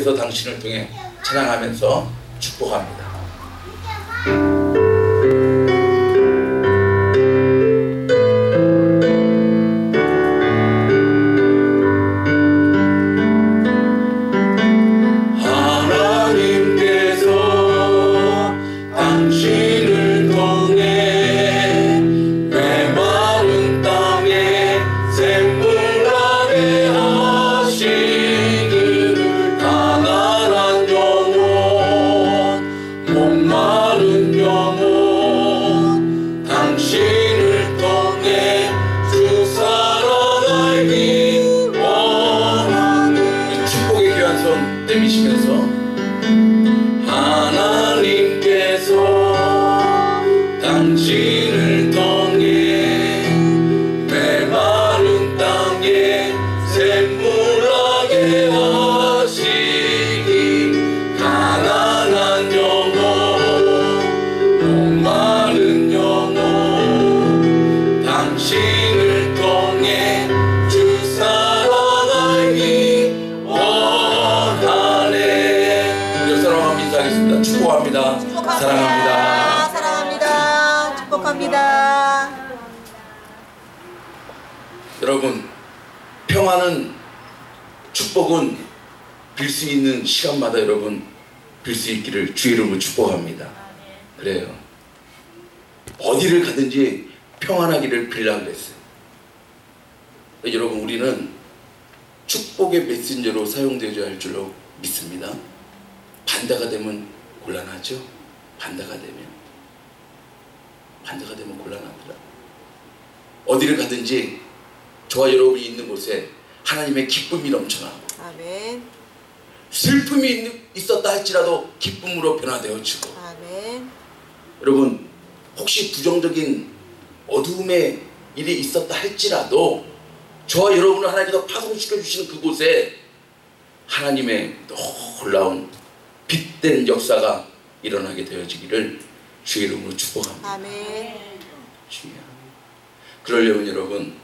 그래서 당신을 통해 찬양하면서 축복합니다. 당신을 통해 메마른 땅에 샘물나게 하시기 가난한 영혼 목마른 영혼 당신을 통해 주 사랑하기 원하네. 우리 사랑하며 인사하겠습니다. 축복합니다. 사랑합니다. 축복합니다. 여러분, 평화는, 축복은 빌 수 있는 시간마다 여러분 빌 수 있기를 주의 이름으로 축복합니다. 그래요. 어디를 가든지 평안하기를 빌라고 그랬어요. 여러분, 우리는 축복의 메신저로 사용되어야 할 줄로 믿습니다. 반대가 되면 곤란하죠. 반대가 되면 곤란합니다. 어디를 가든지 저와 여러분이 있는 곳에 하나님의 기쁨이 넘쳐나고 아멘. 슬픔이 있었다 할지라도 기쁨으로 변화되어지고 아멘. 여러분, 혹시 부정적인 어두움의 일이 있었다 할지라도 저와 여러분을 하나님께서 파송시켜 주시는 그곳에 하나님의 놀라운 빛된 역사가 일어나게 되어지기를 주의 이름으로 축복합니다. 아멘. 그러려면 여러분,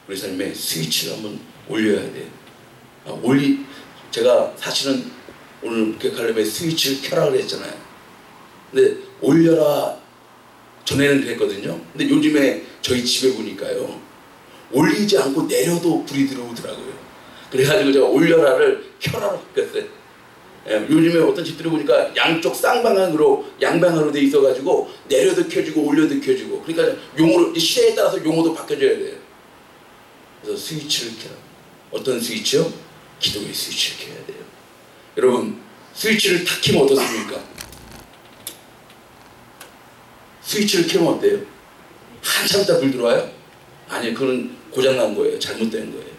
우리 삶에 스위치를 한번 올려야 돼요. 제가 사실은 오늘 목회하려면 스위치를 켜라 그랬잖아요. 근데 올려라 전에는 그랬거든요. 근데 요즘에 저희 집에 보니까요, 올리지 않고 내려도 불이 들어오더라고요. 그래가지고 제가 올려라를 켜라로 바꿨어요. 요즘에 어떤 집들이 보니까 양쪽 쌍방향으로 양방향으로 돼 있어가지고 내려도 켜지고 올려도 켜지고, 그러니까 용어로 시대에 따라서 용어도 바뀌어져야 돼요. 그래서 스위치를 켜라. 어떤 스위치요? 기도의 스위치를 켜야 돼요. 여러분, 스위치를 탁 켜면 어떻습니까? 스위치를 켜면 어때요? 한참 있다 불 들어와요? 아니요, 그건 고장난 거예요. 잘못된 거예요.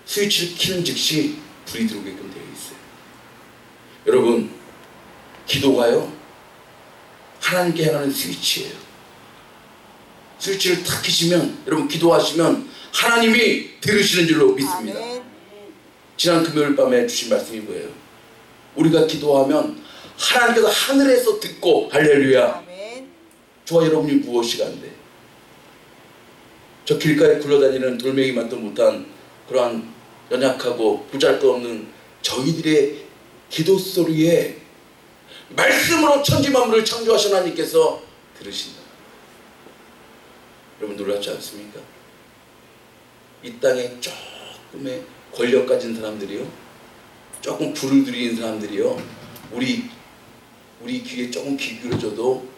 스위치를 켜는 즉시 불이 들어오게끔 되어 있어요. 여러분, 기도가요, 하나님께 향하는 스위치예요. 스위치를 탁 켜시면, 여러분 기도하시면 하나님이 들으시는 줄로 믿습니다. 아멘. 지난 금요일 밤에 주신 말씀이 뭐예요? 우리가 기도하면 하나님께서 하늘에서 듣고, 할렐루야. 아멘. 저와 여러분이 무엇이 간대? 저 길가에 굴러다니는 돌멩이만도 못한 그러한 연약하고 보잘것없는 저희들의 기도 소리에 말씀으로 천지만물을 창조하신 하나님께서 들으신다. 여러분, 놀랍지 않습니까? 이 땅에 조금의 권력 가진 사람들이요, 조금 불을 들이는 사람들이요, 우리 귀에 조금 귀 기울여줘도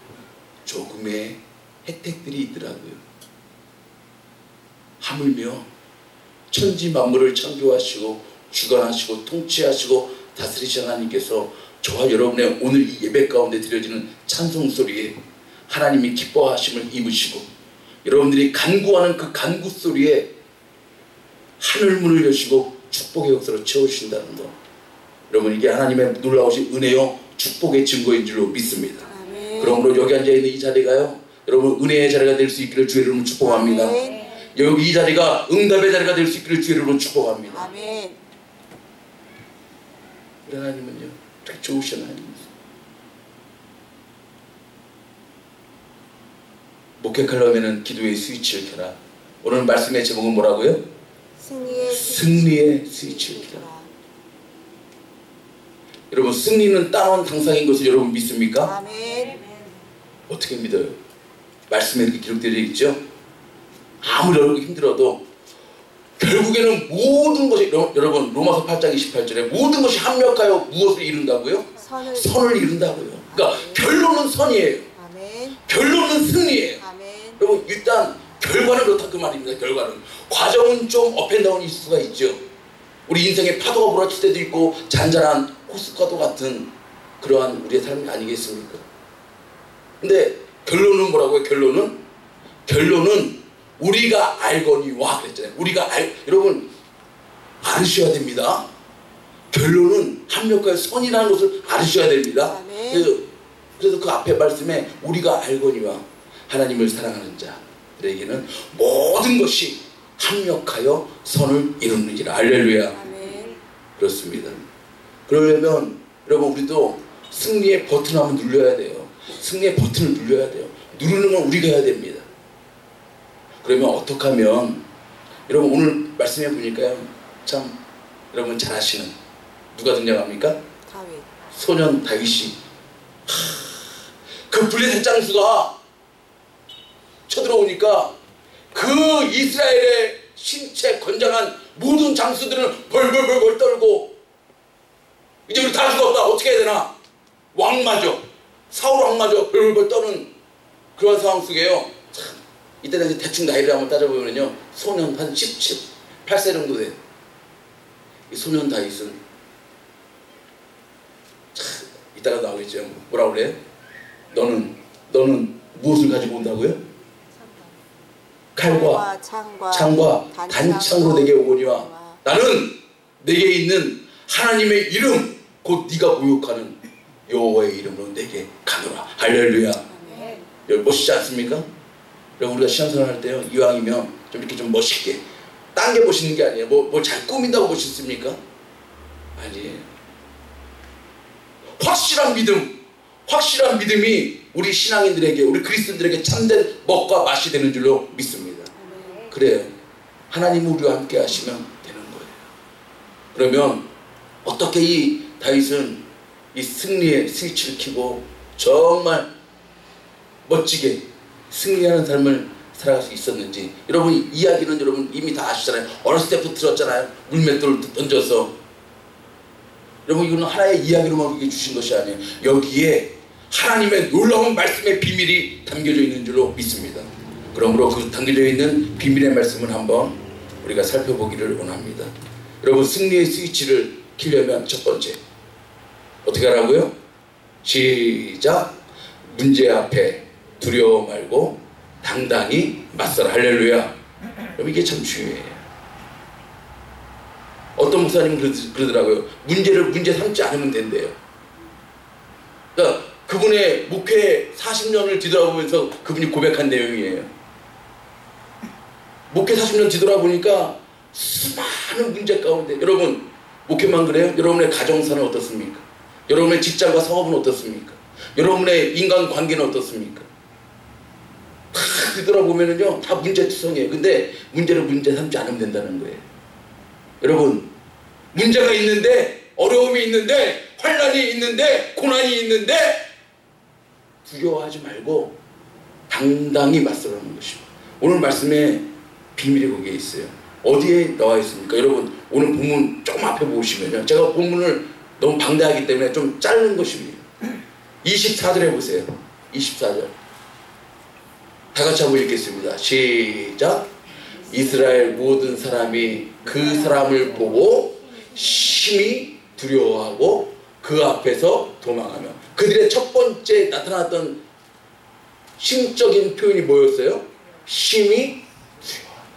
조금의 혜택들이 있더라고요. 하물며 천지 만물을 창조하시고 주관하시고 통치하시고 다스리신 하나님께서 저와 여러분의 오늘 이 예배 가운데 드려지는 찬송 소리에 하나님이 기뻐하심을 입으시고, 여러분들이 간구하는 그 간구 소리에 하늘문을 여시고 축복의 역사로 채우신다는 것, 여러분, 이게 하나님의 놀라우신 은혜요 축복의 증거인 줄로 믿습니다. 아멘. 그러므로 여기 앉아있는 이 자리가요, 여러분 은혜의 자리가 될 수 있기를 주의 이름으로 축복합니다. 아멘. 여기 이 자리가 응답의 자리가 될 수 있기를 주의 이름으로 축복합니다. 아멘. 우리 하나님은요, 되게 좋으신 하나님이세요. 목회하려면 기도의 스위치를 켜라. 오늘 말씀의 제목은 뭐라고요? 승리의 승리의 스위치를 켜라. 여러분 승리는 따놓은 당상인 것을 여러분 믿습니까? 아멘. 어떻게 믿어요? 말씀에 이렇게 기록되어 있죠. 아무리 어렵고 힘들어도 결국에는 모든 것이, 여러분 로마서 8장 28절에 모든 것이 합력하여 무엇을 이룬다고요? 선을 이룬다고요. 그러니까 결론은 선이에요. 아멘. 결론은 승리예요. 아멘. 여러분 일단 결과는 그렇다 그 말입니다. 결과는. 과정은 좀 업앤다운일 수가 있죠. 우리 인생에 파도가 몰아칠 때도 있고 잔잔한 호숫가도 같은 그러한 우리의 삶이 아니겠습니까? 근데 결론은 뭐라고요? 결론은 우리가 알거니와 그랬잖아요. 여러분 알으셔야 됩니다. 결론은 합력과의 선이라는 것을 알으셔야 됩니다. 그래서 그 앞에 말씀에 우리가 알거니와 하나님을 사랑하는 자들에게는 모든 것이 합력하여 선을 이루느니라. 할렐루야. 아멘. 그렇습니다. 그러려면 여러분 우리도 승리의 버튼 한번 눌러야 돼요. 승리의 버튼을 눌러야 돼요. 누르는 건 우리가 해야 됩니다. 그러면 어떻게 하면, 여러분 오늘 말씀해 보니까요 참 여러분 잘 아시는 누가 등장합니까? 다윗. 소년 다윗이 그 블레셋 장수가 쳐들어오니까 그 이스라엘의 신체 건장한 모든 장수들은 벌벌벌 떨고 이제 우리 다 죽었다 어떻게 해야 되나, 왕마저 사울 왕마저 벌벌 떠는 그런 상황 속에요. 참 이때 당시 대충 나이를 한번 따져보면요 소년 한 17, 8세 정도 된 이 소년 다윗은 참 이따가 나오겠죠. 뭐라 그래? 너는 무엇을 가지고 온다고요? 칼과 창과 단창으로 내게 오거니와 나는 내게 있는 하나님의 이름 곧 네가 모욕하는 여호와의 이름으로 내게 가노라. 할렐루야. 여러분 멋있지 않습니까? 여러분 우리가 신앙생활 할 때요 이왕이면 좀 이렇게 좀 멋있게 딴 게 멋있는 게 아니에요. 뭐 잘 꾸민다고 멋있습니까? 아니에요. 확실한 믿음이 우리 신앙인들에게, 우리 그리스도인들에게 참된 먹과 맛이 되는 줄로 믿습니다. 그래요. 하나님 우리와 함께 하시면 되는 거예요. 그러면 어떻게 이 다윗은 이 승리의 스위치를 켜고 정말 멋지게 승리하는 삶을 살아갈 수 있었는지, 여러분 이야기는 여러분 이미 다 아시잖아요. 어렸을 때부터 들었잖아요. 물맷돌을 던져서. 여러분 이거는 하나의 이야기로만 우리에게 주신 것이 아니에요. 여기에 하나님의 놀라운 말씀의 비밀이 담겨져 있는 줄로 믿습니다. 그러므로 그 담겨져 있는 비밀의 말씀을 한번 우리가 살펴보기를 원합니다. 여러분 승리의 스위치를 켜려면 첫 번째 어떻게 하라고요? 시작. 문제 앞에 두려워 말고 당당히 맞서라. 할렐루야. 여러분 이게 참 중요해요. 어떤 목사님은 그러더라고요. 문제를 문제 삼지 않으면 된대요. 그러니까 그분의 목회 40년을 뒤돌아보면서 그분이 고백한 내용이에요. 목회 40년 뒤돌아보니까 수많은 문제 가운데, 여러분 목회만 그래요? 여러분의 가정사는 어떻습니까? 여러분의 직장과 사업은 어떻습니까? 여러분의 인간관계는 어떻습니까? 다 뒤돌아보면은요 다 문제투성이에요. 근데 문제를 문제 삼지 않으면 된다는 거예요. 여러분 문제가 있는데, 어려움이 있는데, 환난이 있는데, 고난이 있는데 두려워하지 말고 당당히 맞서라는 것입니다. 오늘 말씀에 비밀이 거기에 있어요. 어디에 나와 있습니까? 여러분 오늘 본문 조금 앞에 보시면요, 제가 본문을 너무 방대하기 때문에 좀 자르는 것입니다. 24절에 보세요. 24절 다 같이 한번 읽겠습니다. 시작. 이스라엘 모든 사람이 그 사람을 보고 심히 두려워하고 그 앞에서 도망하며. 그들의 첫 번째 나타났던 심적인 표현이 뭐였어요? 심히 두려워한다.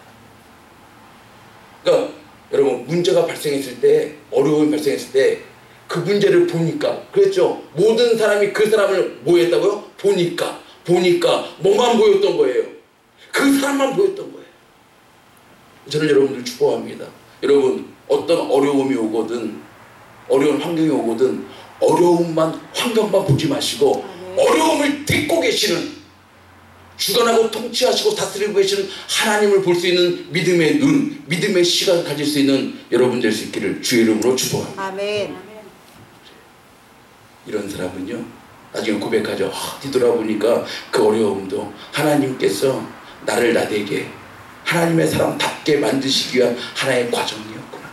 그러니까 여러분 문제가 발생했을 때, 어려움이 발생했을 때 그 문제를 보니까, 그랬죠? 모든 사람이 그 사람을 뭐 했다고요? 보니까 뭐만 보였던 거예요? 그 사람만 보였던 거예요. 저는 여러분들 축복합니다. 여러분 어떤 어려움이 오거든, 어려운 환경이 오거든 어려움만, 환경만 보지 마시고 어려움을 딛고 계시는, 주관하고 통치하시고 다스리고 계시는 하나님을 볼 수 있는 믿음의 눈, 믿음의 시각을 가질 수 있는 여러분 될 수 있기를 주의 이름으로 축복합니다. 아멘. 이런 사람은요 나중에 고백하죠. 뒤돌아보니까 그 어려움도 하나님께서 나를 나되게 하나님의 사람답게 만드시기 위한 하나의 과정이었구나,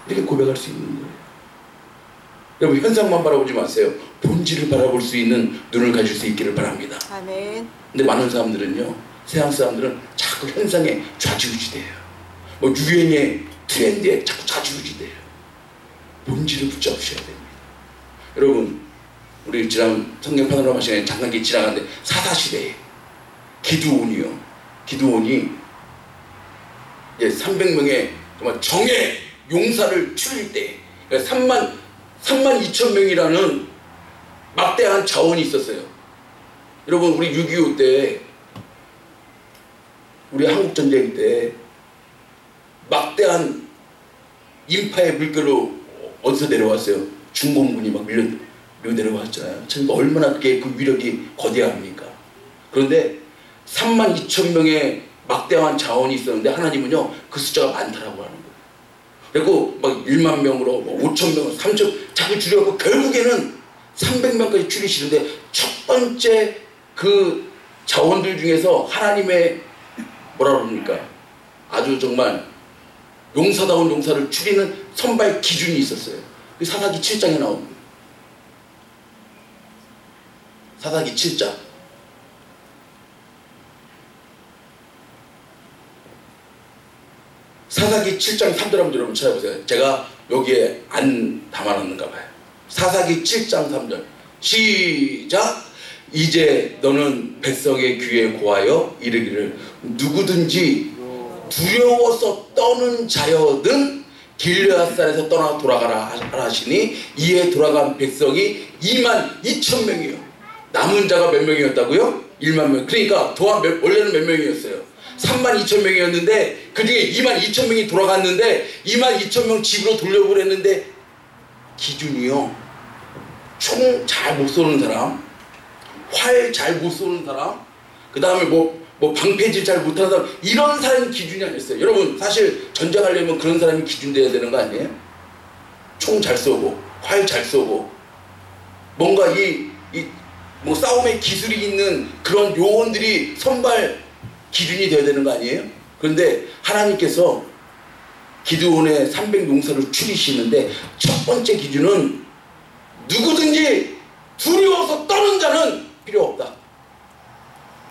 이렇게 고백할 수 있는 거예요. 여러분, 현상만 바라보지 마세요. 본질을 바라볼 수 있는 눈을 가질 수 있기를 바랍니다. 아멘. 근데 많은 사람들은요, 세상 사람들은 자꾸 현상에 좌지우지돼요. 뭐 유행에 트렌드에 자꾸 좌지우지돼요. 본질을 붙잡으셔야 됩니다. 여러분, 우리 지난 성경 파노라마 시간에 잠깐 지나갔는데 사사시대에 기드온이 300명의 정말 정예 용사를 추릴 때 3만 2천 명이라는 막대한 자원이 있었어요. 여러분, 우리 6.25 때, 우리 한국전쟁 때 막대한 인파의 물결로 어디서 내려왔어요? 중공군이 막 밀려 내려왔잖아요. 참 얼마나 그게 그 위력이 거대합니까? 그런데 3만 2천 명의 막대한 자원이 있었는데 하나님은요 그 숫자가 많다라고 하는 거예요. 그리고 막 1만 명으로 5천 명으로 3천 자꾸 줄여갖고 결국에는 300명까지 줄이시는데, 첫 번째 그 자원들 중에서 하나님의 뭐라 그럽니까? 아주 정말 용사다운 용사를 추리는 선발 기준이 있었어요. 그 사사기 7장에 나옵니다. 사사기 7장. 사사기 7장 3절 한번 여러분 찾아보세요. 제가 여기에 안 담아놨는가 봐요. 사사기 7장 3절 시작. 이제 너는 백성의 귀에 고하여 이르기를 누구든지 두려워서 떠는 자여든 길르앗산에서 떠나 돌아가라 하시니 이에 돌아간 백성이 2만 2천 명이요. 남은 자가 몇 명이었다고요? 1만 명. 그러니까 원래는 몇 명이었어요? 3만 2천 명이었는데 그 중에 2만 2천 명이 돌아갔는데 2만 2천 명 집으로 돌려보냈는데, 기준이요, 총 잘 못 쏘는 사람, 활 잘 못 쏘는 사람, 그 다음에 뭐 방패질 잘 못하는 사람, 이런 사람이 기준이 아니었어요. 여러분, 사실 전쟁하려면 그런 사람이 기준 돼야 되는 거 아니에요? 총 잘 쏘고 활 잘 쏘고 뭔가 뭐 싸움의 기술이 있는 그런 요원들이 선발 기준이 돼야 되는 거 아니에요? 그런데 하나님께서 기드온의 300용사를 추리시는데 첫 번째 기준은 누구든지 두려워서 떠는 자는 필요 없다.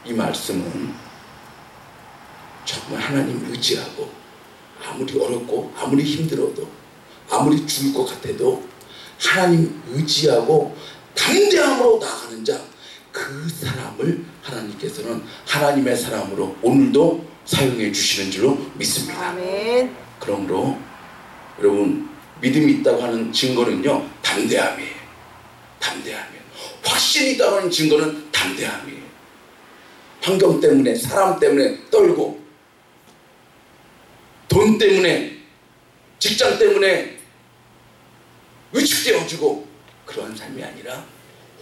이 말씀은 정말 하나님 의지하고 아무리 어렵고 아무리 힘들어도 아무리 죽을 것 같아도 하나님 의지하고 담대함으로 나아가는 자, 그 사람을 하나님께서는 하나님의 사람으로 오늘도 사용해 주시는 줄로 믿습니다. 아멘. 그러므로 여러분, 믿음이 있다고 하는 증거는요 담대함이에요. 담대함이에요. 확신이 있다고 하는 증거는 담대함이에요. 환경 때문에, 사람 때문에 떨고, 돈 때문에, 직장 때문에 위축되어지고, 그러한 삶이 아니라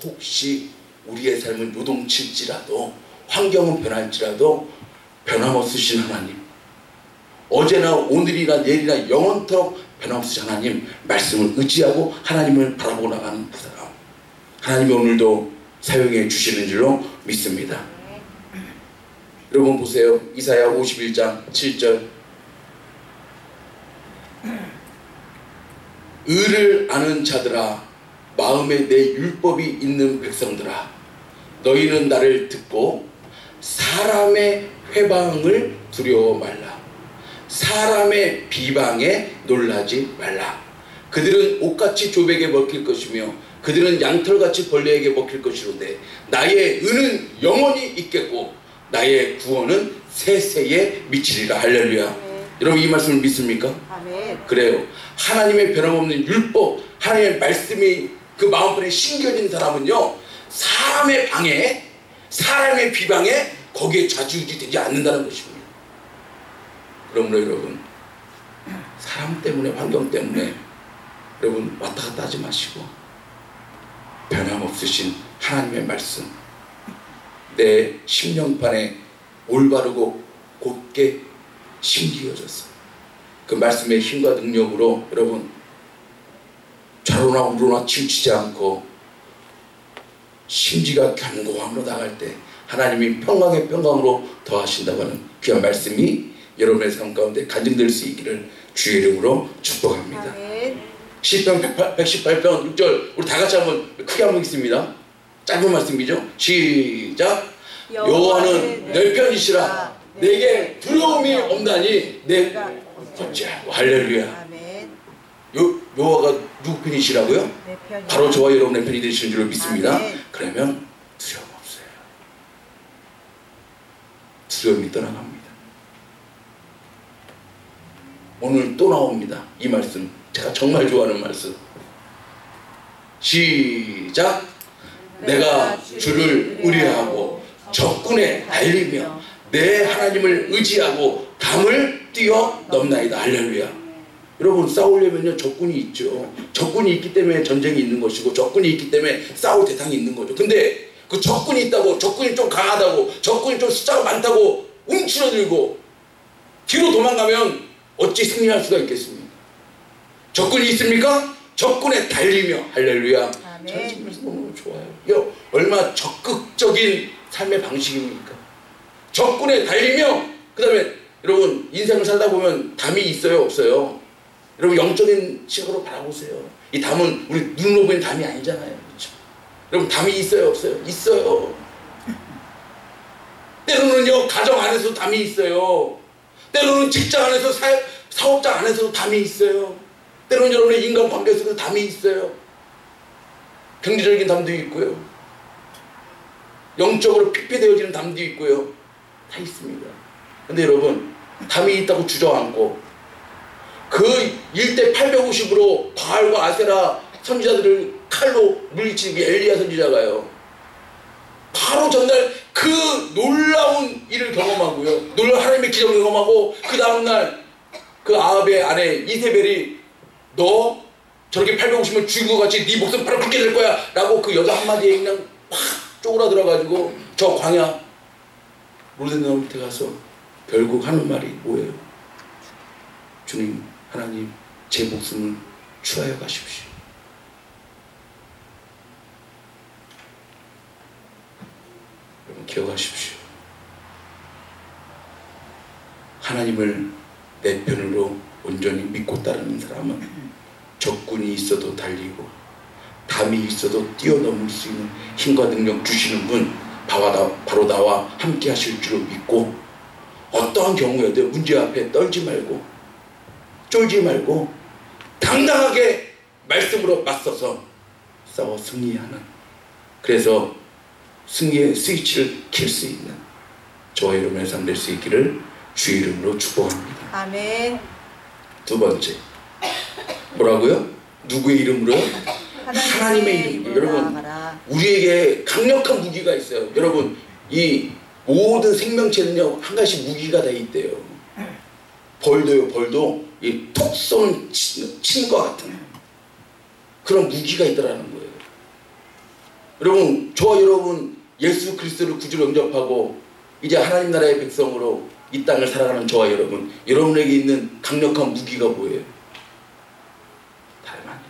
혹시 우리의 삶은 요동칠지라도, 환경은 변할지라도 변함없으신 하나님, 어제나 오늘이나 내일이나 영원토록 변함없으신 하나님 말씀을 의지하고 하나님을 바라보고 나가는 그 사람, 하나님이 오늘도 사용해 주시는 줄로 믿습니다. 여러분 보세요. 이사야 51장 7절. 의를 아는 자들아, 마음에 내 율법이 있는 백성들아, 너희는 나를 듣고 사람의 회방을 두려워 말라. 사람의 비방에 놀라지 말라. 그들은 옷같이 조백에 먹힐 것이며 그들은 양털같이 벌레에게 먹힐 것이로되 나의 의는 영원히 있겠고 나의 구원은 세세에 미치리라. 할렐루야. 아멘. 여러분, 이 말씀을 믿습니까? 아멘. 그래요. 하나님의 변함없는 율법, 하나님의 말씀이 그 마음속에 심겨진 사람은요, 사람의 방해, 사람의 비방에 거기에 좌지우지 되지 않는다는 것입니다. 그러므로 여러분, 사람 때문에, 환경 때문에 여러분 왔다 갔다 하지 마시고 변함없으신 하나님의 말씀, 내 심령판에 올바르고 곧게 심기어졌어. 그 말씀의 힘과 능력으로 여러분 좌로나 우로나 치우치지 않고 심지가 견고함으로 나갈 때 하나님이 평강의 평강으로 더하신다고 하는 귀한 말씀이 여러분의 삶 가운데 간증될 수 있기를 주의 이름으로 축복합니다. 아멘. 시편 118편 6절 우리 다 같이 한번 크게 한번 읽습니다. 짧은 말씀이죠. 시작. 여호와는 내 편이시라 내게 두려움이 없나니 내 어찌하고 할렐루야. 아멘. 여호와가 누구 편이시라고요? 내 편이요. 바로 저와 여러분의 편이 되시는 줄로 믿습니다. 아멘. 그러면 두려움 없어요. 두려움이 떠나갑니다. 오늘 또 나옵니다. 이 말씀 제가 정말 좋아하는 말씀. 시작. 내가 주를 의뢰하고 적군에 달리며 내 하나님을 의지하고 담을 뛰어넘나이다. 할렐루야. 여러분 싸우려면요 적군이 있죠. 적군이 있기 때문에 전쟁이 있는 것이고 적군이 있기 때문에 싸울 대상이 있는 거죠. 근데 그 적군이 있다고 적군이 좀 강하다고 적군이 좀 숫자가 많다고 움츠러들고 뒤로 도망가면 어찌 승리할 수가 있겠습니까? 적군이 있습니까? 적군에 달리며 할렐루야. 저는 지금 너무 좋아요. 이거 얼마나 적극적인 삶의 방식입니까? 적군에 달리며 그 다음에 여러분 인생을 살다 보면 담이 있어요 없어요? 여러분 영적인 시각으로 바라보세요. 이 담은 우리 눈으로 보이는 담이 아니잖아요. 그렇죠? 여러분 담이 있어요 없어요? 있어요. 때로는요 가정 안에서도 담이 있어요. 때로는 직장 안에서 사업장 안에서도 담이 있어요. 때로는 여러분의 인간관계에서도 담이 있어요. 경제적인 담도 있고요. 영적으로 피폐되어지는 담도 있고요. 다 있습니다. 근데 여러분 담이 있다고 주저앉고 그 1대 850으로 바알과 아세라 선지자들을 칼로 물리치는 게 엘리야 선지자가요. 바로 전날 그 놀라운 일을 경험하고요. 놀라운 하나님의 기적을 경험하고 그 다음날 그 아합의 아내 이세벨이 너 저렇게 850을 죽인 것 같이 네 목숨 바로 붙게 될 거야 라고 그 여자 한마디에 그냥 확 쪼그라들어가지고 저 광야 로데나무 밑에 가서 결국 하는 말이 뭐예요? 주님 하나님 제 목숨을 취하여 가십시오. 여러분 기억하십시오. 하나님을 내 편으로 온전히 믿고 따르는 사람은 적군이 있어도 달리고 담이 있어도 뛰어넘을 수 있는 힘과 능력 주시는 분 바로 나와 함께 하실 줄을 믿고 어떠한 경우에도 문제 앞에 떨지 말고 쫄지 말고 당당하게 말씀으로 맞서서 싸워 승리하는, 그래서 승리의 스위치를 킬 수 있는 저와 여러분의 삶 될 수 있기를 주의 이름으로 축복합니다. 아멘. 두 번째 뭐라고요? 누구의 이름으로요? 하나님의 이름으로. 여러분 우리에게 강력한 무기가 있어요. 여러분 이 모든 생명체는요 한 가지 무기가 다 있대요. 벌도요, 벌도 이 톡 쏘는 침과 같은 그런 무기가 있더라는 거예요. 여러분 저와 여러분 예수 그리스도를 구주로 영접하고 이제 하나님 나라의 백성으로 이 땅을 살아가는 저와 여러분, 여러분에게 있는 강력한 무기가 뭐예요? 다름 아니에요.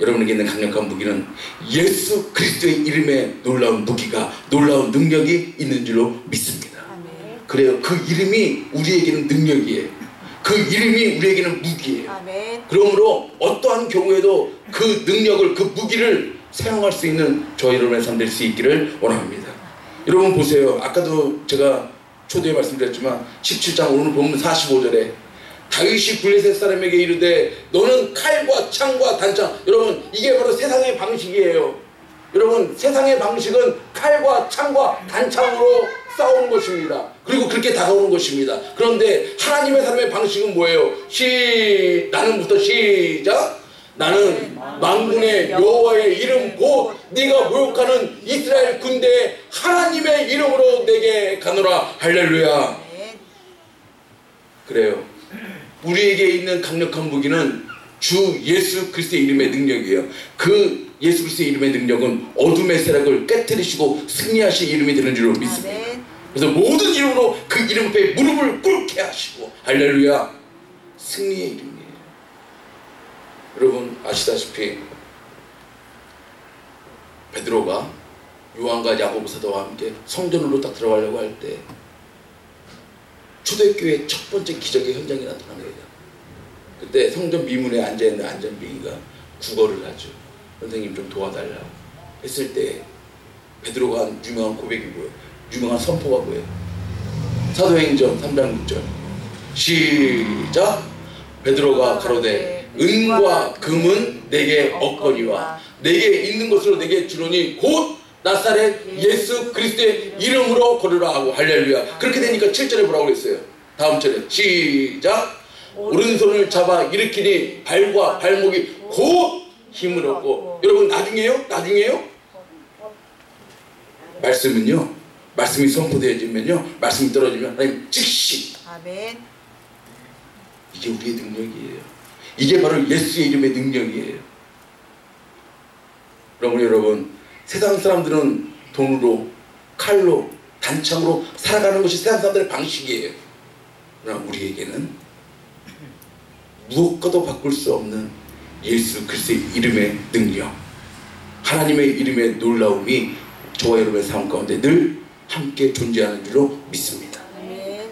여러분에게 있는 강력한 무기는 예수 그리스도의 이름에 놀라운 무기가, 놀라운 능력이 있는 줄로 믿습니다. 아멘. 그래요. 그 이름이 우리에게는 능력이에요. 그 이름이 우리에게는 무기예요. 아멘. 그러므로 어떠한 경우에도 그 능력을, 그 무기를 사용할 수 있는 저희 여러분의 삶 될 수 있기를 원합니다. 여러분 보세요. 아까도 제가 초대에 말씀드렸지만 17장 오늘 본문 45절에 다윗이 블레셋 사람에게 이르되 너는 칼과 창과 단창. 여러분 이게 바로 세상의 방식이에요. 여러분 세상의 방식은 칼과 창과 단창으로 싸우는 것입니다. 그리고 그렇게 다가오는 것입니다. 그런데 하나님의 사람의 방식은 뭐예요? 나는부터 시작. 나는 만군의 여호와의 이름 곧 네가 모욕하는 이스라엘 군대의 하나님의 이름으로 내게 가노라. 할렐루야. 그래요. 우리에게 있는 강력한 무기는 주 예수 그리스도의 이름의 능력이에요. 그 예수 그리스도의 이름의 능력은 어둠의 세력을 깨뜨리시고 승리하신 이름이 되는 줄로 믿습니다. 그래서 모든 이름으로 그 이름 앞에 무릎을 꿇게 하시고 할렐루야. 승리의 이름이에요. 여러분 아시다시피 베드로가 요한과 야고보 사도와 함께 성전으로 딱 들어가려고 할 때 초대교회 첫 번째 기적의 현장이 나타납니다. 그때 성전 미문에 앉아있는 안전뱅이가 구걸을 하죠. 선생님 좀 도와달라고 했을 때 베드로가 한 유명한 고백이 뭐예요? 유명한 선포가 뭐예요? 사도행전 3장 6절 시작. 베드로가 가로되 은과 금은 내게 없거니와 내게 있는 것으로 내게 주노니 곧 나사렛 예수 그리스도의 이름으로 걸으라 하고 할렐루야. 그렇게 되니까 7절에 뭐라고 그랬어요? 다음 절에 시작. 오른손을 잡아 일으키니 발과 발목이 곧 힘을 얻고. 여러분 나중에요? 말씀은요, 말씀이 선포되어지면요, 말씀이 떨어지면 하나님 즉시. 아멘. 이게 우리의 능력이에요. 이게 바로 예수의 이름의 능력이에요. 그러므로 여러분, 세상 사람들은 돈으로, 칼로, 단창으로 살아가는 것이 세상 사람들의 방식이에요. 그러나 우리에게는 무엇과도 바꿀 수 없는 예수 그리스도의 이름의 능력, 하나님의 이름의 놀라움이 저와 여러분의 삶 가운데 늘 함께 존재하는 줄로 믿습니다. 아멘.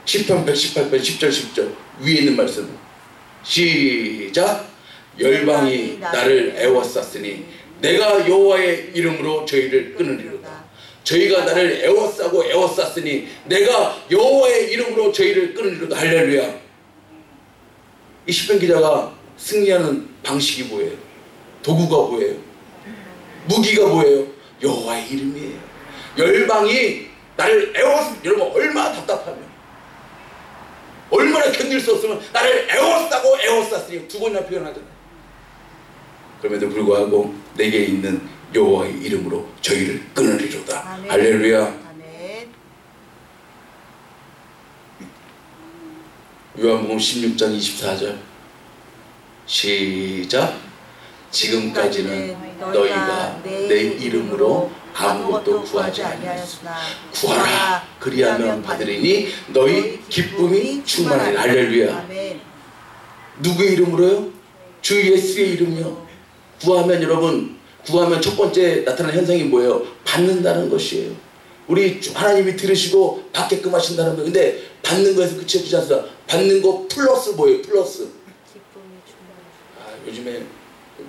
시편 118편 10절 10절 위에 있는 말씀 시작. 열방이 나를 애워쌌으니 내가 여호와의 이름으로 저희를 끊으리로다. 저희가 나를 애워싸고 애워쌌으니 내가 여호와의 이름으로 저희를 끊으리로다. 할렐루야. 이 시편 기자가 승리하는 방식이 뭐예요? 도구가 뭐예요? 무기가 뭐예요? 여호와의 이름이에요. 열방이 나를 애워쌌으면, 여러분 얼마나 답답하면, 얼마나 견딜 수 없으면 나를 애워싸고 애워쌌으니 두 번이나 표현하잖아요. 그럼에도 불구하고 내게 있는 여호와의 이름으로 저희를 끊으리로다. 아멘. 할렐루야. 아멘. 요한복음 16장 24절 시작. 지금까지는 너희가 내 이름으로 아무것도 구하지 아니하였으나 구하라 그리하면 받으리니 너희 기쁨이 충만하리라. 할렐루야. 아멘. 누구의 이름으로요? 주 예수의 이름이요. 구하면, 여러분, 구하면 첫 번째 나타나는 현상이 뭐예요? 받는다는 것이에요. 우리 하나님이 들으시고 받게끔 하신다는 거예요. 근데 받는 거에서 그치지 않습니다. 받는 거 플러스 뭐예요? 플러스. 기쁨이 충만하시라. 요즘에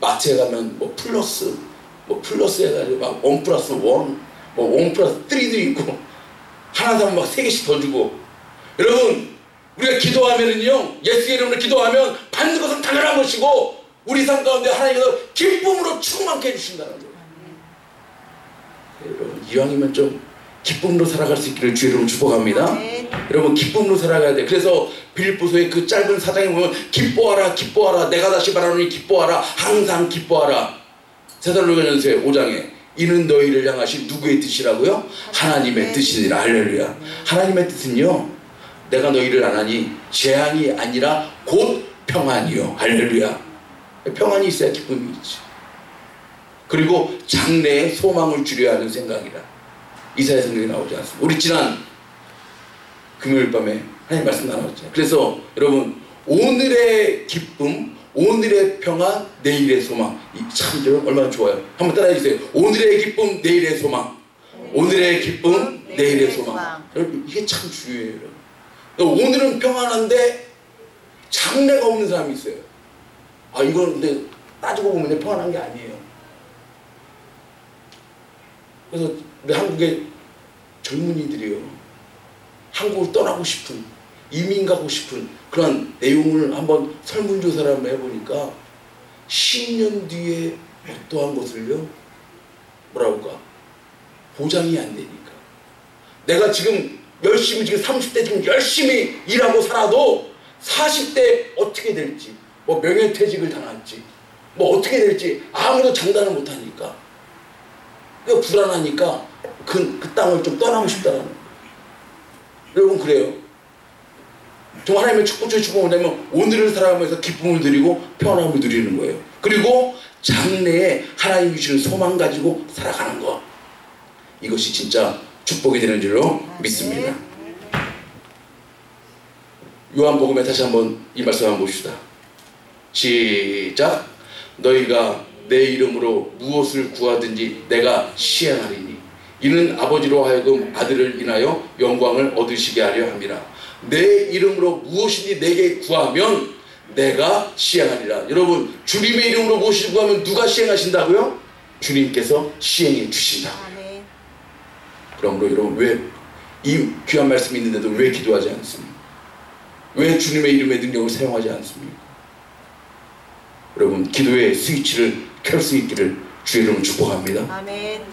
마트에 가면 뭐 플러스 해가지고 막 1 플러스 1, 뭐 1 플러스 3도 있고, 하나 사면 막 3개씩 더 주고. 여러분, 우리가 기도하면은요, 예수의 이름으로 기도하면 받는 것은 당연한 것이고, 우리 삶 가운데 하나님께서 기쁨으로 충만케 해주신다는 거예요. 여러분, 이왕이면 좀 기쁨으로 살아갈 수 있기를 주의 이름으로 축복합니다. 네. 여러분, 기쁨으로 살아가야 돼요. 그래서 빌립보서의 그 짧은 사장에 보면 기뻐하라 기뻐하라 내가 다시 말하노니 기뻐하라 항상 기뻐하라. 데살로니가전서 5장에 이는 너희를 향하신 누구의 뜻이라고요? 하나님의 뜻이니라. 할렐루야. 하나님의 뜻은요, 내가 너희를 안 하니 재앙이 아니라 곧 평안이요. 할렐루야. 평안이 있어야 기쁨이 있지. 그리고 장래에 소망을 주려 하는 생각이라. 이사야 성경에 나오지 않습니다. 우리 지난 금요일 밤에 하나님 말씀 나눴죠. 그래서 여러분, 오늘의 기쁨, 오늘의 평안, 내일의 소망. 참 여러분 얼마나 좋아요. 한번 따라해 주세요. 오늘의 기쁨, 내일의 소망. 오늘의 기쁨, 내일의 소망. 여러분, 이게 참 중요해요. 여러분. 오늘은 평안한데 장래가 없는 사람이 있어요. 아, 이건 근데 따지고 보면 평안한 게 아니에요. 그래서 우리 한국의 젊은이들이요, 한국을 떠나고 싶은, 이민 가고 싶은 그런 내용을 한번 설문조사를 한번 해보니까 10년 뒤에 어떠한 것을요, 뭐라고 할까, 보장이 안 되니까. 내가 지금 열심히, 지금 30대 지금 열심히 일하고 살아도 40대 어떻게 될지, 뭐 명예퇴직을 당할지, 뭐 어떻게 될지 아무도 장담을 못하니까, 불안하니까 그 땅을 좀 떠나고 싶다는 거예요. 여러분, 그래요. 정말 하나님의 축복의 축복을 내면 오늘을 살아가면서 기쁨을 누리고 평안함을 누리는 거예요. 그리고 장래에 하나님이 주시는 소망 가지고 살아가는 것, 이것이 진짜 축복이 되는 줄로 믿습니다. 요한복음에 다시 한번 이 말씀 한번 봅시다. 시작. 너희가 내 이름으로 무엇을 구하든지 내가 시행하리니 이는 아버지로 하여금 아들을 인하여 영광을 얻으시게 하려 함이라. 내 이름으로 무엇이든지 내게 구하면 내가 시행하리라. 여러분, 주님의 이름으로 무엇을 구하면 누가 시행하신다고요? 주님께서 시행해 주신다. 아멘. 그러므로 여러분, 왜 이 귀한 말씀이 있는데도 왜 기도하지 않습니까? 왜 주님의 이름의 능력을 사용하지 않습니까? 여러분, 기도의 스위치를 켤 수 있기를 주의 이름으로 축복합니다. 아멘.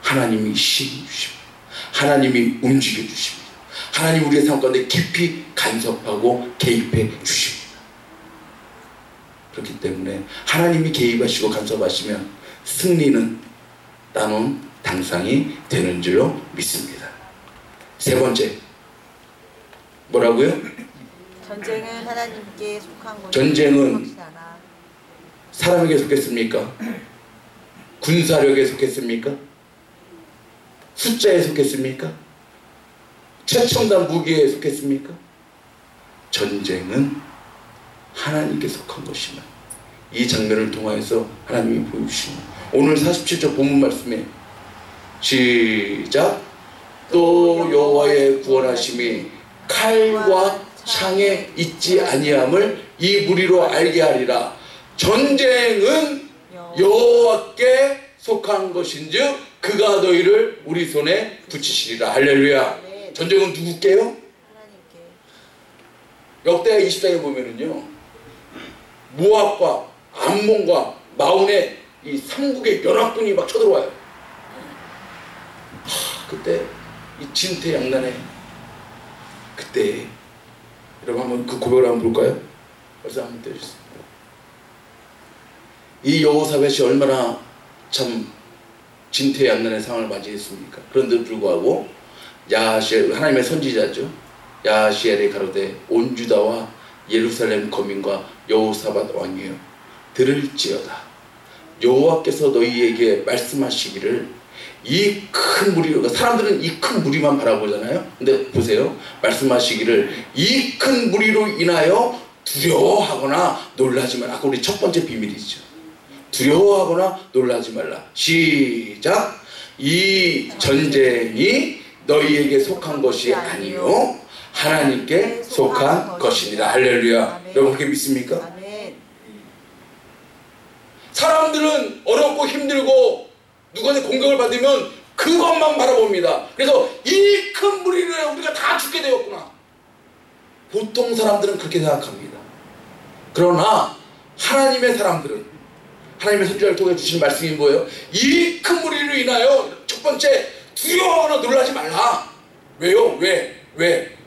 하나님이 시행해 주십니다. 하나님이 움직여 주십니다. 하나님 우리의 삶 가운데 깊이 간섭하고 개입해 주십니다. 그렇기 때문에 하나님이 개입하시고 간섭하시면 승리는 나눈 당상이 되는 줄로 믿습니다. 세 번째, 뭐라고요? 전쟁은 하나님께 속한 것이 전쟁은 확실하나. 사람에게 속했습니까? 군사력에 속했습니까? 숫자에 속했습니까? 최첨단 무기에 속했습니까? 전쟁은 하나님께 속한 것이다. 이 장면을 통하여서 하나님이 보여주십니다. 오늘 47절 본문 말씀에 시작. 또 여호와의 구원하심이 칼과 창에 있지 아니함을 이 무리로 알게 하리라. 전쟁은 여호와께 속한 것인즉 그가 너희를 우리 손에 붙이시리라. 할렐루야. 네. 전쟁은 누구께요? 하나님께. 역대하 20장에 보면은요, 모압과 암몬과 마온의 이 삼국의 연합군이 막 쳐들어와요. 그때 이 진퇴양난에, 그때 여러분 한번 그 고백을 한번 볼까요? 벌써 한번 떼주세요. 이 여호사밧이 얼마나 참 진퇴양난의 상황을 맞이했습니까? 그런데도 불구하고 야하시엘, 하나님의 선지자죠, 야하시엘이 가로되 온 유다와 예루살렘 거민과 여호사밧 왕이여 들을지어다. 여호와께서 너희에게 말씀하시기를 이 큰 무리로, 사람들은 이 큰 무리만 바라보잖아요. 근데 보세요, 말씀하시기를 이 큰 무리로 인하여 두려워하거나 놀라지 말라. 아까 우리 첫 번째 비밀이죠. 두려워하거나 놀라지 말라. 시작. 이 전쟁이 너희에게 속한 것이 아니요 하나님께 속한 것이니라. 할렐루야. 여러분 그렇게 믿습니까? 아멘. 사람들은 어렵고 힘들고 누구한테 공격을 받으면 그것만 바라봅니다. 그래서 이 큰 무리를 우리가 다 죽게 되었구나. 보통 사람들은 그렇게 생각합니다. 그러나 하나님의 사람들은, 하나님의 선지자를 통해 주신 말씀이 뭐예요? 이 큰 무리로 인하여 첫 번째, 두려워하거나 놀라지 말라. 왜요? 왜?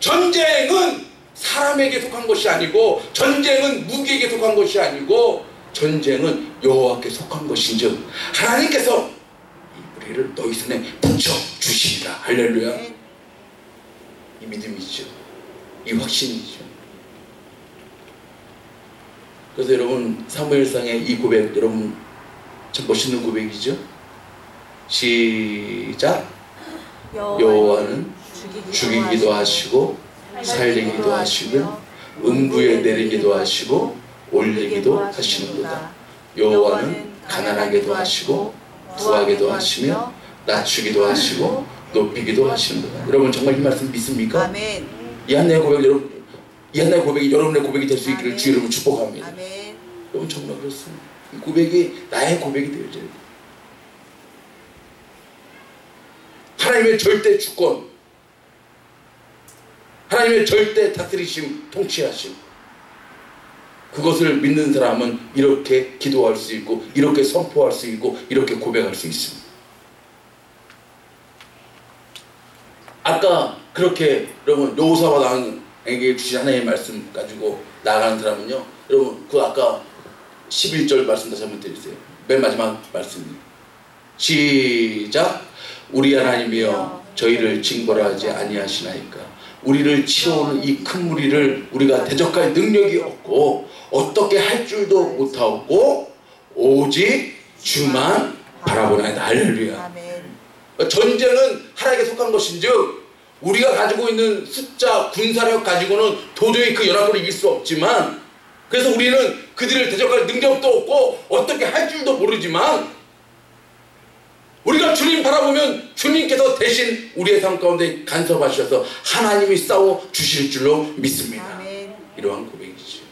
전쟁은 사람에게 속한 것이 아니고, 전쟁은 무기에게 속한 것이 아니고, 전쟁은 여호와께 속한 것인즉 하나님께서 이 무리를 너희 손에 붙여주시리라. 할렐루야. 이 믿음이죠. 이 확신이죠. 그래서 여러분, 사무엘상의 이 고백, 여러분 참 멋있는 고백이죠. 시작. 여호와는 죽이기도 하시고 살리기도 하시고 음부에 내리기도 하시고 올리기도 하시는도다. 여호와는 가난하게도 하시고 부하게도 하시며 낮추기도 하시고 높이기도 하시는도다. 여러분 정말 이 말씀 믿습니까? 아멘. 이 한나의 고백, 여러분, 이 한나의 고백이 여러분의 고백이 될 수 있기를 주의 이름으로 축복합니다. 아멘. 여러분 정말 그렇습니다. 이 고백이 나의 고백이 되어져야 돼요. 하나님의 절대 주권, 하나님의 절대 다스리심, 통치하심, 그것을 믿는 사람은 이렇게 기도할 수 있고, 이렇게 선포할 수 있고, 이렇게 고백할 수 있습니다. 아까 그렇게 여러분 여호사밧 왕에게 주신 하나님의 말씀 가지고 나아가는 사람은요, 여러분 그 아까 11절 말씀 다시 한번 드리세요. 맨 마지막 말씀입니다. 시작. 우리 하나님이여 저희를 징벌하지 아니하시나이까. 우리를 치러오는 이 큰 무리를 우리가 대적할 능력이 없고 어떻게 할 줄도 못하고 오직 주만 바라보나이다. 할렐루야. 아멘. 전쟁은 하나님께 속한 것인즉 우리가 가지고 있는 숫자, 군사력 가지고는 도저히 그 연합군을 이길 수 없지만, 그래서 우리는 그들을 대적할 능력도 없고 어떻게 할 줄도 모르지만 우리가 주님 바라보면 주님께서 대신 우리의 삶 가운데 간섭하셔서 하나님이 싸워 주실 줄로 믿습니다. 아멘. 이러한 고백이죠.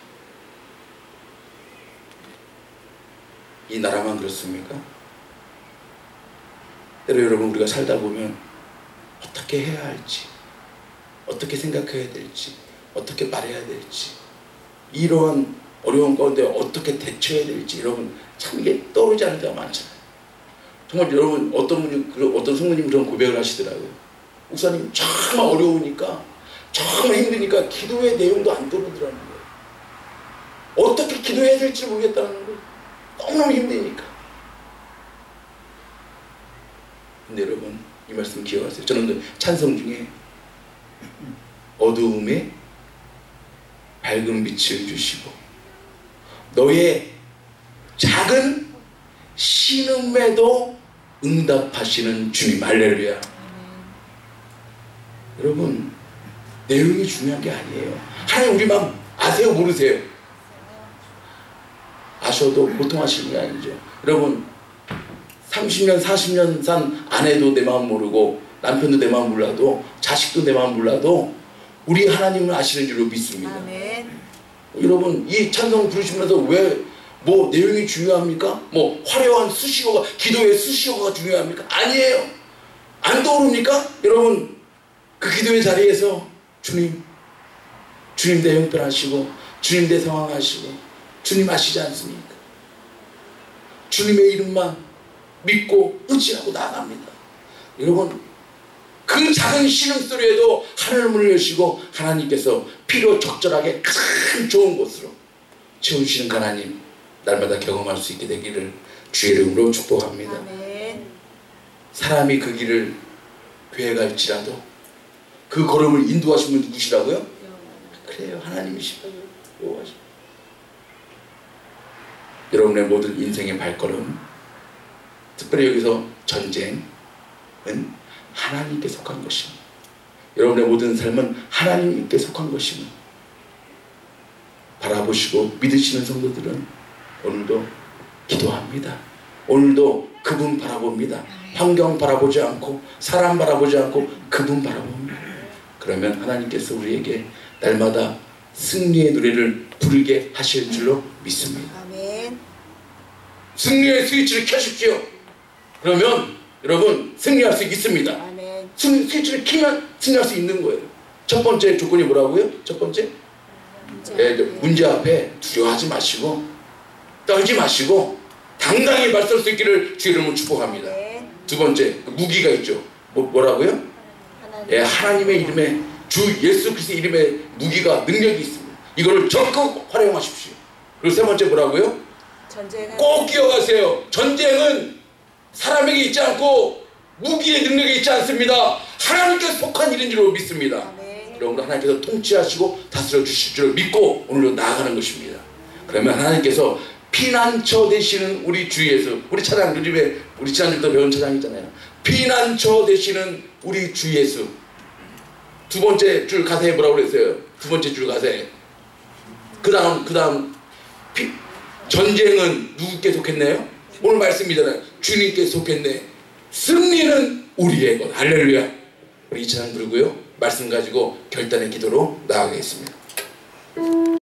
이 나라만 그렇습니까? 때로 여러분 우리가 살다 보면 어떻게 해야 할지, 어떻게 생각해야 될지, 어떻게 말해야 될지, 이러한 어려운 가운데 어떻게 대처해야 될지 여러분 참 이게 떠오르지 않을 때가 많잖아요. 정말 여러분 어떤 성모님 그런 고백을 하시더라고요. 목사님 정말 어려우니까, 정말 힘드니까 기도의 내용도 안 떠오르더라는 거예요. 어떻게 기도해야 될지 모르겠다는 거예요. 너무너무 힘드니까. 근데 여러분 이 말씀 기억하세요. 저는 찬송 중에 어두움에 밝은 빛을 주시고 너의 작은 신음에도 응답하시는 주님. 할렐루야. 여러분 내용이 중요한 게 아니에요. 하나님 우리 마음 아세요 모르세요? 아셔도 보통 하시는 게 아니죠. 여러분 30년 40년 산 아내도 내 마음 모르고 남편도 내 마음 몰라도 자식도 내 마음 몰라도 우리 하나님을 아시는 줄로 믿습니다. 아멘. 여러분 이 찬송 부르시면서 왜 뭐 내용이 중요합니까? 뭐 화려한 수식어가, 기도의 수식어가 중요합니까? 아니에요. 안 떠오릅니까? 여러분 그 기도의 자리에서 주님 내 형편하시고 주님 내 상황하시고 주님 아시지 않습니까? 주님의 이름만 믿고 의지하고 나아갑니다. 여러분 그 작은 신음소리에도 하늘문을 여시고 하나님께서 필요 적절하게 가장 좋은 곳으로 채우시는 하나님 날마다 경험할 수 있게 되기를 주의 이름으로 축복합니다. 아멘. 사람이 그 길을 괴해갈지라도 그 걸음을 인도하신 분 누구시라고요? 그래요, 하나님이시라고요. 여러분의 모든 인생의 발걸음, 특별히 여기서 전쟁은 하나님께 속한 것입니다. 여러분의 모든 삶은 하나님께 속한 것입니다. 바라보시고 믿으시는 성도들은 오늘도 기도합니다. 오늘도 그분 바라봅니다. 환경 바라보지 않고 사람 바라보지 않고 그분 바라봅니다. 그러면 하나님께서 우리에게 날마다 승리의 노래를 부르게 하실 줄로 믿습니다. 아멘. 승리의 스위치를 켜십시오. 그러면 여러분 승리할 수 있습니다. 아멘. 스위치를 켜면 승리할 수 있는 거예요. 첫 번째 조건이 뭐라고요? 첫 번째 문제 앞에 두려워하지 마시고 떨지 마시고 당당히 맞설 수 있기를 주의 이름으로 축복합니다. 아멘. 두 번째 무기가 있죠. 뭐라고요? 하나님의 이름에 주 예수 그리스도의 이름에 무기가 능력이 있습니다. 이거를 적극 활용하십시오. 그리고 세 번째 뭐라고요? 전쟁은 꼭 기억하세요. 전쟁은 사람에게 있지 않고 무기의 능력이 있지 않습니다. 하나님께 속한 일인 줄 믿습니다. 아멘. 여러분 하나님께서 통치하시고 다스려 주실 줄 믿고 오늘로 나아가는 것입니다. 그러면 하나님께서 피난처 되시는 우리 주 예수, 우리 찬양 요즘에 우리 지난주부터 배운 찬양이잖아요. 피난처 되시는 우리 주 예수. 두 번째 줄 가사에 뭐라고 그랬어요? 두 번째 줄 가사에 그 다음 전쟁은 누구께 속했네요? 오늘 말씀이잖아요. 주님께 속했네. 승리는 우리의 것. 할렐루야. 우리 이 찬양 부르고요 말씀 가지고 결단의 기도로 나아가겠습니다.